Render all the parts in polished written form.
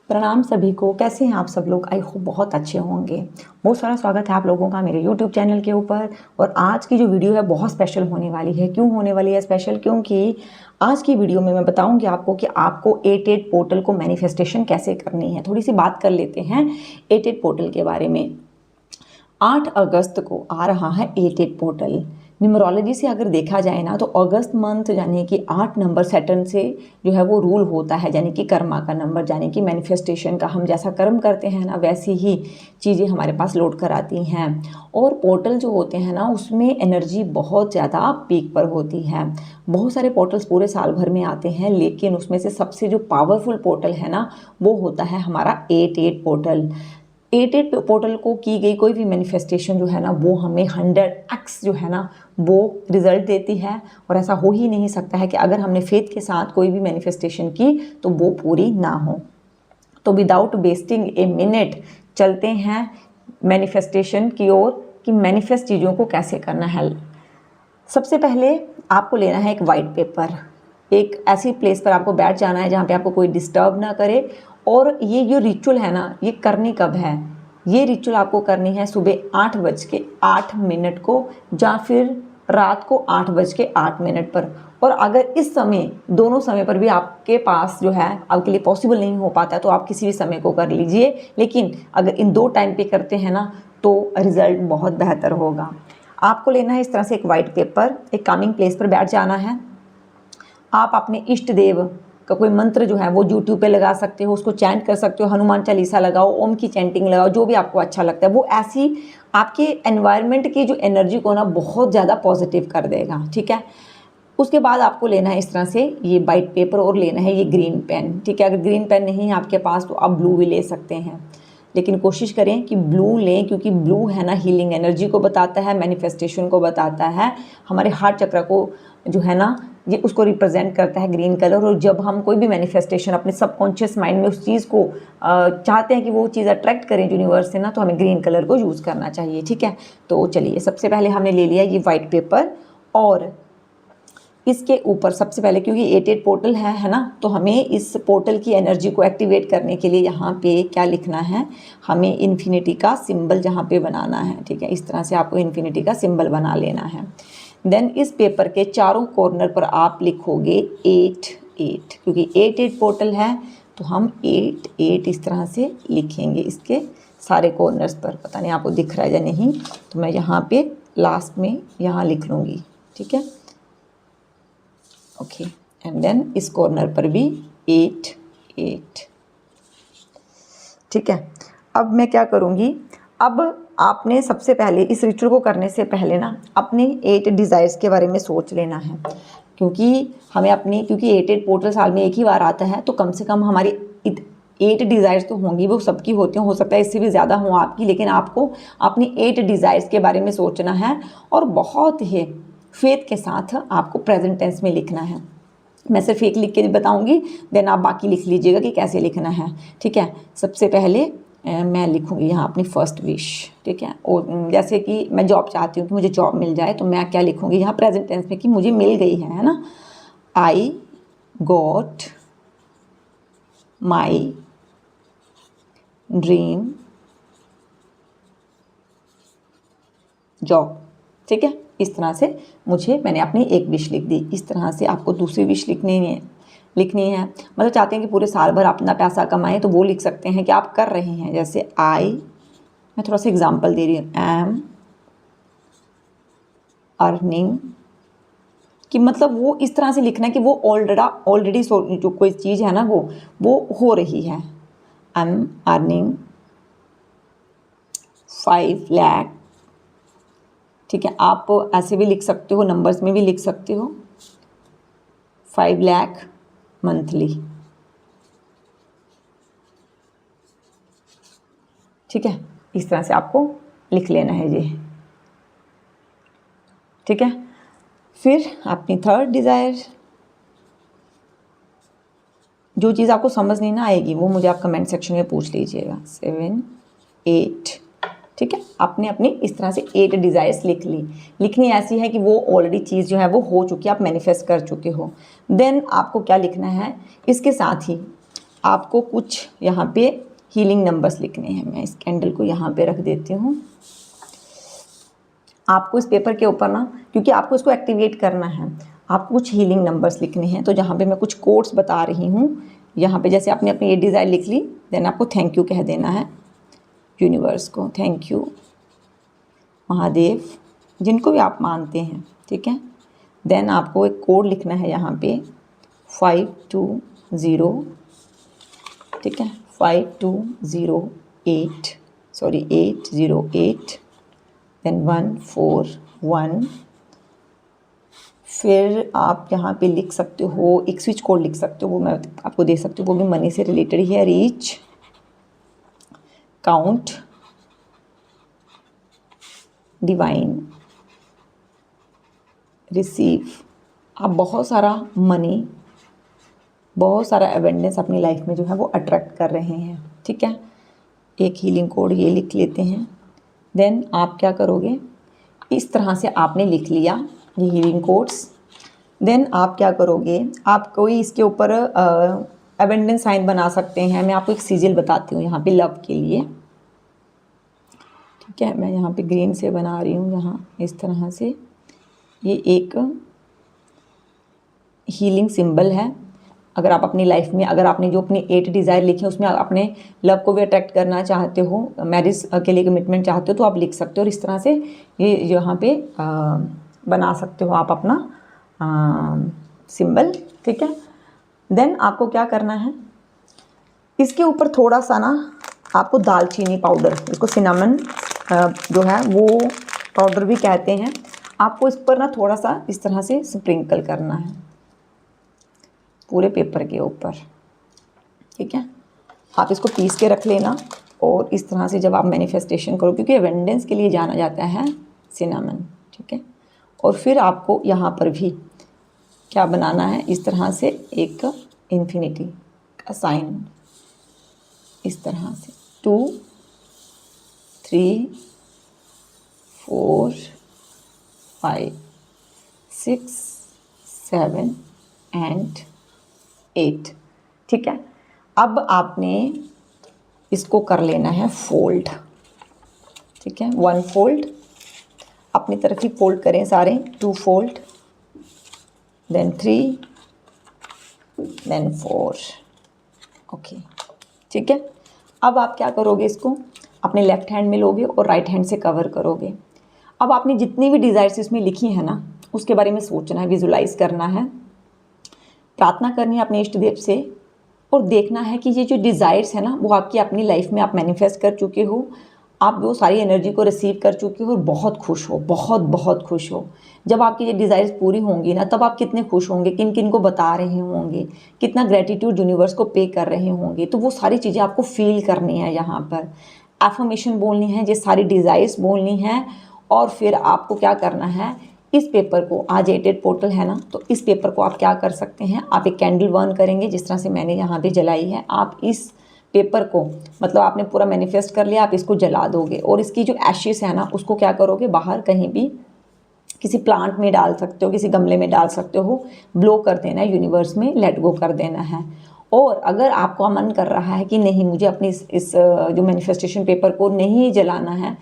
प्रणाम सभी को। कैसे हैं आप सब लोग? आई होप बहुत अच्छे होंगे। बहुत सारा स्वागत है आप लोगों का मेरे यूट्यूब चैनल के ऊपर। और आज की जो वीडियो है बहुत स्पेशल होने वाली है। क्यों होने वाली है स्पेशल? क्योंकि आज की वीडियो में मैं बताऊंगी आपको कि आपको 88 पोर्टल को मैनिफेस्टेशन कैसे करनी है। थोड़ी सी बात कर लेते हैं 88 पोर्टल के बारे में। 8 अगस्त को आ रहा है 88 पोर्टल। न्यूमरोलॉजी से अगर देखा जाए ना तो अगस्त मंथ यानी कि 8 नंबर सैटर्न से जो है वो रूल होता है, यानी कि कर्मा का नंबर, यानी कि मैनिफेस्टेशन का। हम जैसा कर्म करते हैं ना वैसी ही चीज़ें हमारे पास लौट कर आती हैं। और पोर्टल जो होते हैं ना उसमें एनर्जी बहुत ज़्यादा पीक पर होती है। बहुत सारे पोर्टल्स पूरे साल भर में आते हैं, लेकिन उसमें से सबसे जो पावरफुल पोर्टल है ना वो होता है हमारा 88 पोर्टल। 88 पोर्टल को की गई कोई भी मैनिफेस्टेशन जो है ना वो हमें 100x जो है ना वो रिजल्ट देती है। और ऐसा हो ही नहीं सकता है कि अगर हमने फेथ के साथ कोई भी मैनिफेस्टेशन की तो वो पूरी ना हो। तो विदाउट वेस्टिंग ए मिनट चलते हैं मैनिफेस्टेशन की ओर कि मैनिफेस्ट चीज़ों को कैसे करना है। सबसे पहले आपको लेना है एक वाइट पेपर। एक ऐसी प्लेस पर आपको बैठ जाना है जहाँ पे आपको कोई डिस्टर्ब ना करे। और ये जो रिचुअल है ना ये करनी कब है? ये रिचुअल आपको करनी है सुबह 8:08 को, या फिर रात को 8:08 पर। और अगर इस समय दोनों समय पर भी आपके पास जो है आपके लिए पॉसिबल नहीं हो पाता तो आप किसी भी समय को कर लीजिए, लेकिन अगर इन दो टाइम पे करते हैं ना तो रिज़ल्ट बहुत बेहतर होगा। आपको लेना है इस तरह से एक वाइट पेपर, एक कामिंग प्लेस पर बैठ जाना है। आप अपने इष्ट देव का कोई मंत्र जो है वो यूट्यूब पे लगा सकते हो, उसको चैंट कर सकते हो। हनुमान चालीसा लगाओ, ओम की चैंटिंग लगाओ, जो भी आपको अच्छा लगता है वो ऐसी आपके एनवायरनमेंट की जो एनर्जी को ना बहुत ज़्यादा पॉजिटिव कर देगा। ठीक है। उसके बाद आपको लेना है इस तरह से ये वाइट पेपर और लेना है ये ग्रीन पेन। ठीक है। अगर ग्रीन पेन नहीं है आपके पास तो आप ब्लू भी ले सकते हैं, लेकिन कोशिश करें कि ब्लू लें, क्योंकि ब्लू है ना हीलिंग एनर्जी को बताता है, मैनिफेस्टेशन को बताता है, हमारे हार्ट चक्र को जो है ना ये उसको रिप्रेजेंट करता है ग्रीन कलर। और जब हम कोई भी मैनिफेस्टेशन अपने सबकॉन्शियस माइंड में उस चीज़ को चाहते हैं कि वो चीज़ अट्रैक्ट करें यूनिवर्स से ना, तो हमें ग्रीन कलर को यूज़ करना चाहिए। ठीक है। तो चलिए सबसे पहले हमने ले लिया ये वाइट पेपर, और इसके ऊपर सबसे पहले क्योंकि 88 पोर्टल है ना, तो हमें इस पोर्टल की एनर्जी को एक्टिवेट करने के लिए यहाँ पे क्या लिखना है, हमें इन्फिनिटी का सिंबल जहाँ पे बनाना है। ठीक है। इस तरह से आपको इन्फिनिटी का सिंबल बना लेना है। देन इस पेपर के चारों कॉर्नर पर आप लिखोगे 88, क्योंकि 88 पोर्टल है तो हम 88 इस तरह से लिखेंगे इसके सारे कॉर्नर्स पर। पता नहीं आपको दिख रहा है या नहीं, तो मैं यहाँ पे लास्ट में यहाँ लिख लूँगी। ठीक है। ओके। एंड देन इस कॉर्नर पर भी 88। ठीक है। अब मैं क्या करूँगी, अब आपने सबसे पहले इस रिचुअल को करने से पहले ना अपने 8 डिज़ायर्स के बारे में सोच लेना है। क्योंकि 88 पोर्टल साल में एक ही बार आता है, तो कम से कम हमारी 8 डिज़ायर्स तो होंगी, वो सबकी होती हैं, हो सकता है इससे भी ज़्यादा हो आपकी, लेकिन आपको अपनी 8 डिज़ायर्स के बारे में सोचना है और बहुत ही फेथ के साथ आपको प्रेजेंट टेंस में लिखना है। मैं सिर्फ एक लिख के बताऊंगी, देन आप बाकी लिख लीजिएगा कि कैसे लिखना है। ठीक है। सबसे पहले मैं लिखूंगी यहाँ अपनी फर्स्ट विश। ठीक है। और जैसे कि मैं जॉब चाहती हूँ कि मुझे जॉब मिल जाए, तो मैं क्या लिखूंगी यहाँ प्रेजेंट टेंस में कि मुझे मिल गई है ना। I got my dream job. ठीक है। इस तरह से मैंने अपनी एक विश लिख दी। इस तरह से आपको दूसरी विश लिखनी है। मतलब चाहते हैं कि पूरे साल भर अपना पैसा कमाएं, तो वो लिख सकते हैं कि आप कर रहे हैं। जैसे मैं थोड़ा सा एग्जांपल दे रही हूँ, एम अर्निंग, कि मतलब वो इस तरह से लिखना है कि वो ऑलरेडी जो कोई चीज़ है ना वो हो रही है। I am earning 5 lakh. ठीक है। आप ऐसे भी लिख सकते हो, नंबर्स में भी लिख सकते हो, 5 लाख मंथली। ठीक है। इस तरह से आपको लिख लेना है ये। ठीक है। फिर अपनी थर्ड डिज़ायर, जो चीज़ आपको समझ नहीं ना आएगी वो मुझे आप कमेंट सेक्शन में पूछ लीजिएगा। 7 8। ठीक है। आपने अपनी इस तरह से 8 डिज़ायर्स लिखनी ऐसी है कि वो ऑलरेडी चीज़ जो है वो हो चुकी है, आप मैनिफेस्ट कर चुके हो। देन आपको क्या लिखना है, इसके साथ ही आपको कुछ यहाँ पे हीलिंग नंबर्स लिखने हैं। मैं इस कैंडल को यहाँ पे रख देती हूँ। आपको इस पेपर के ऊपर ना, क्योंकि आपको इसको एक्टिवेट करना है, आपको कुछ हीलिंग नंबर्स लिखने हैं। तो जहाँ पे मैं कुछ कोड्स बता रही हूँ, यहाँ पे जैसे आपने अपनी ये डिज़ायर लिख ली, देन आपको थैंक यू कह देना है यूनिवर्स को। थैंक यू महादेव, जिनको भी आप मानते हैं, ठीक है। देन आपको एक कोड लिखना है यहाँ पे 520, ठीक है, 5208 सॉरी 808, देन 141। फिर आप यहाँ पे लिख सकते हो, एक स्विच कोड लिख सकते हो, वो मैं आपको दे सकती हूँ, वो भी मनी से रिलेटेड ही है। Reach, count, divine, receive. आप बहुत सारा मनी, बहुत सारा एबंडेंस अपनी लाइफ में जो है वो अट्रैक्ट कर रहे हैं, ठीक है। एक हीलिंग कोड ये लिख लेते हैं। देन आप क्या करोगे, इस तरह से आपने लिख लिया ये हीलिंग कोड्स। देन आप क्या करोगे, आप कोई इसके ऊपर एबंडेंस साइन बना सकते हैं। मैं आपको एक सिजिल बताती हूँ यहाँ पे लव के लिए, ठीक है। मैं यहाँ पे ग्रीन से बना रही हूँ, यहाँ इस तरह से। ये एक हीलिंग सिंबल है। अगर आप अपनी लाइफ में, अगर आपने जो अपनी 8 डिज़ायर लिखे उसमें आप अपने लव को भी अट्रैक्ट करना चाहते हो, मैरिज के लिए कमिटमेंट चाहते हो, तो आप लिख सकते हो। और इस तरह से ये यहाँ पे बना सकते हो आप अपना सिंबल, ठीक है। देन आपको क्या करना है, इसके ऊपर थोड़ा सा ना आपको दालचीनी पाउडर, इसको सिनामन जो है वो पाउडर भी कहते हैं, आपको इस पर ना थोड़ा सा इस तरह से स्प्रिंकल करना है पूरे पेपर के ऊपर, ठीक है। आप इसको पीस के रख लेना। और इस तरह से जब आप मैनिफेस्टेशन करो, क्योंकि एबंडेंस के लिए जाना जाता है सिनामन, ठीक है। और फिर आपको यहाँ पर भी क्या बनाना है, इस तरह से एक इन्फिनिटी का साइन, इस तरह से 2 3 4 5 6 7 एंड 8, ठीक है। अब आपने इसको कर लेना है फोल्ड, ठीक है। 1 फोल्ड अपनी तरफ ही फोल्ड करें सारे, 2 फोल्ड, देन 3, देन 4, ओके, ठीक है। अब आप क्या करोगे, इसको अपने लेफ्ट हैंड में लोगे और राइट हैंड से कवर करोगे। अब आपने जितनी भी डिज़ायर्स इसमें लिखी है ना, उसके बारे में सोचना है, विजुलाइज करना है, प्रार्थना करनी है अपने इष्ट देव से, और देखना है कि ये जो डिज़ायर्स है ना वो आपकी अपनी लाइफ में आप मैनिफेस्ट कर चुके हो, आप वो सारी एनर्जी को रिसीव कर चुके हो और बहुत खुश हो, बहुत बहुत खुश हो। जब आपकी ये डिज़ायर्स पूरी होंगी ना, तब आप कितने खुश होंगे, किन किन को बता रहे होंगे, कितना ग्रेटिट्यूड यूनिवर्स को पे कर रहे होंगे। तो वो सारी चीज़ें आपको फील करनी है, यहाँ पर एफर्मेशन बोलनी है, ये सारी डिज़ायर्स बोलनी है। और फिर आपको क्या करना है, इस पेपर को, आज 8 पोर्टल है ना, तो इस पेपर को आप क्या कर सकते हैं, आप एक कैंडल बर्न करेंगे, जिस तरह से मैंने यहाँ पे जलाई है। आप इस पेपर को, मतलब आपने पूरा मैनिफेस्ट कर लिया, आप इसको जला दोगे और इसकी जो एशेस है ना उसको क्या करोगे, बाहर कहीं भी किसी प्लांट में डाल सकते हो, किसी गमले में डाल सकते हो, ब्लो कर देना है, यूनिवर्स में लेट गो कर देना है। और अगर आपका मन कर रहा है कि नहीं मुझे अपनी इस जो मैनिफेस्टेशन पेपर को नहीं जलाना है,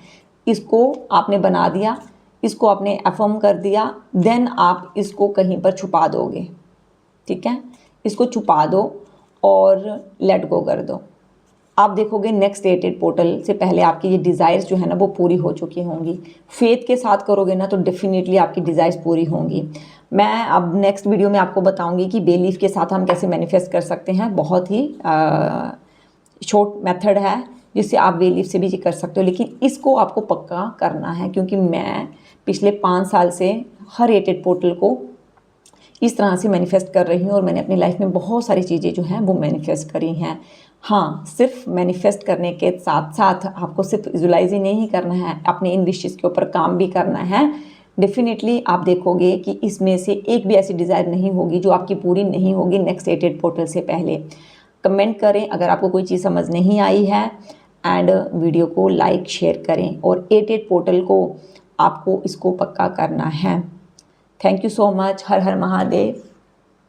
इसको आपने बना दिया, इसको आपने अफर्म कर दिया, देन आप इसको कहीं पर छुपा दोगे, ठीक है। इसको छुपा दो और लेट गो कर दो। आप देखोगे नेक्स्ट 8 पोर्टल से पहले आपकी ये डिज़ायर्स जो है ना वो पूरी हो चुकी होंगी। फेथ के साथ करोगे ना तो डेफिनेटली आपकी डिज़ायर्स पूरी होंगी। मैं अब नेक्स्ट वीडियो में आपको बताऊंगी कि बे लीफ के साथ हम कैसे मैनिफेस्ट कर सकते हैं। बहुत ही शॉर्ट मेथड है जिससे आप बे लीफ से भी कर सकते हो, लेकिन इसको आपको पक्का करना है, क्योंकि मैं पिछले 5 साल से हर 8 पोर्टल को इस तरह से मैनिफेस्ट कर रही हूँ और मैंने अपनी लाइफ में बहुत सारी चीज़ें जो हैं वो मैनिफेस्ट करी हैं। हाँ, सिर्फ मैनिफेस्ट करने के साथ साथ आपको सिर्फ विजुलाइज ही नहीं करना है, अपने इन विशेस के ऊपर काम भी करना है। डेफिनेटली आप देखोगे कि इसमें से एक भी ऐसी डिज़ायर नहीं होगी जो आपकी पूरी नहीं होगी नेक्स्ट 8 पोर्टल से पहले। कमेंट करें अगर आपको कोई चीज़ समझ नहीं आई है, एंड वीडियो को लाइक शेयर करें, और 8 पोर्टल को आपको इसको पक्का करना है। Thank you so much. Her her Mahadev.